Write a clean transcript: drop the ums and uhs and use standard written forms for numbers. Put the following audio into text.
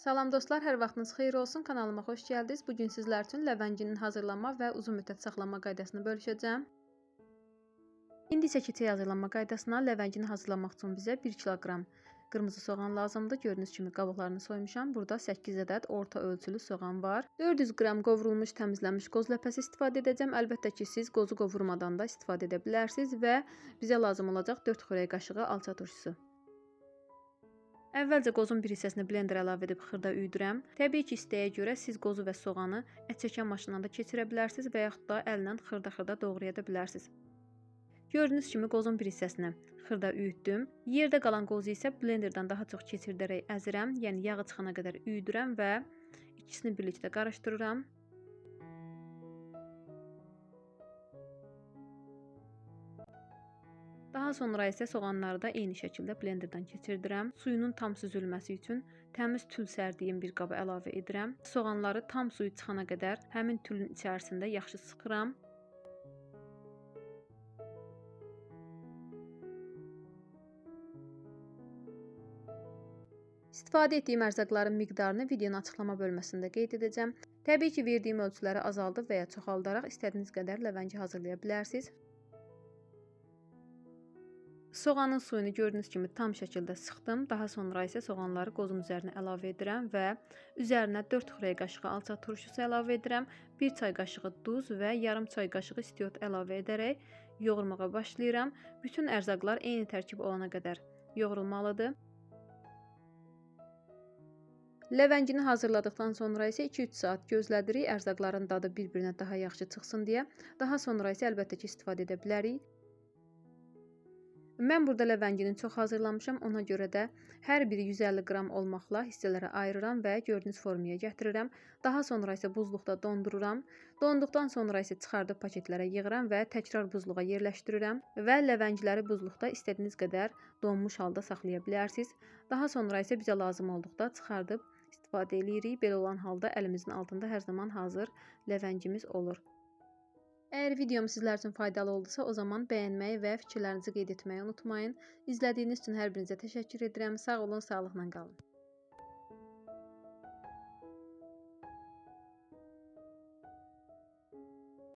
Salam dostlar, hər vaxtınız xeyir olsun. Kanalıma xoş gəldiniz. Bu gün sizlər üçün ləvənginin hazırlanma və uzun müddət saxlama qaydasını bölüşəcəm. İndi isə keçək hazırlanma qaydasına. Ləvəngini hazırlamaq üçün bizə 1 kiloqram qırmızı soğan lazımdır. Gördüyünüz kimi qabıqlarını soymuşam. Burada 8 ədəd orta ölçülü soğan var. 400 qram qovrulmuş, təmizlənmiş qoz ləpəsi istifadə edəcəm. Əlbəttə ki, siz qozu qovurmadan da istifadə edə bilərsiniz və bizə lazım olacaq 4 xörək qaşığı alça turşusu. Əvvəlcə qozun bir hissəsini blenderə əlavə edib xırda üyüdürəm. Təbii ki, istəyə görə siz qozu və soğanı ət çəkən maşından da keçirə bilərsiniz və yaxud da əllə xırda-xırda doğraya da bilərsiniz. Gördüyünüz kimi qozun bir hissəsini xırda üyütdüm. Yerdə qalan qozu isə blenderdən daha çox keçirdərək əzirəm, yəni yağı çıxana qədər üyüdürəm və ikisini birlikdə qarışdırıram. Daha sonra isə soğanları da eyni şəkildə blenderdən keçirdirəm. Suyunun tam süzülməsi üçün təmiz tül sərdiyim bir qaba əlavə edirəm. Soğanları tam suyu çıxana qədər həmin tülün içərisində yaxşı sıxıram. İstifadə etdiyim ərzaqların miqdarını videonun açıqlama bölməsində qeyd edəcəm. Təbii ki, verdiyim ölçüləri azaldıb və ya çoxaldaraq istədiyiniz qədər ləvəngi hazırlaya bilərsiniz. Soğanın suyunu gördüyünüz kimi tam şəkildə sıxdım. Daha sonra isə soğanları qozun üzərinə əlavə edirəm və üzərinə 4 xörək qaşığı alça turşusu əlavə edirəm. 1 çay qaşığı duz və yarım çay qaşığı istiot əlavə edərək yoğurmağa başlayıram. Bütün ərzaqlar eyni tərkib olana qədər yoğrulmalıdır. Ləvəngini hazırladıqdan sonra isə 2-3 saat gözlədirik. Ərzaqların dadı bir-birinə daha yaxşı çıxsın deyə. Daha sonra isə əlbəttə ki, istifadə edə bilərik. Mən burada ləvəngini çox hazırlamışam. Ona görə də hər biri 150 qram olmaqla hissələrə ayırıram və gördüyünüz formaya gətirirəm. Daha sonra isə buzluqda dondururam. Donduqdan sonra isə çıxardıb paketlərə yığıram və təkrar buzluğa yerləşdirirəm. Və ləvəngləri buzluqda istədiyiniz qədər donmuş halda saxlaya bilərsiniz. Daha sonra isə bizə lazım olduqda çıxardıb istifadə edirik. Belə olan halda əlimizin altında hər zaman hazır ləvəngimiz olur. Əgər videom sizlər üçün faydalı oldusa, o zaman bəyənməyi və fikirlərinizi qeyd etməyi unutmayın. İzlədiyiniz üçün hər birinizə təşəkkür edirəm. Sağ olun, sağlıqla qalın.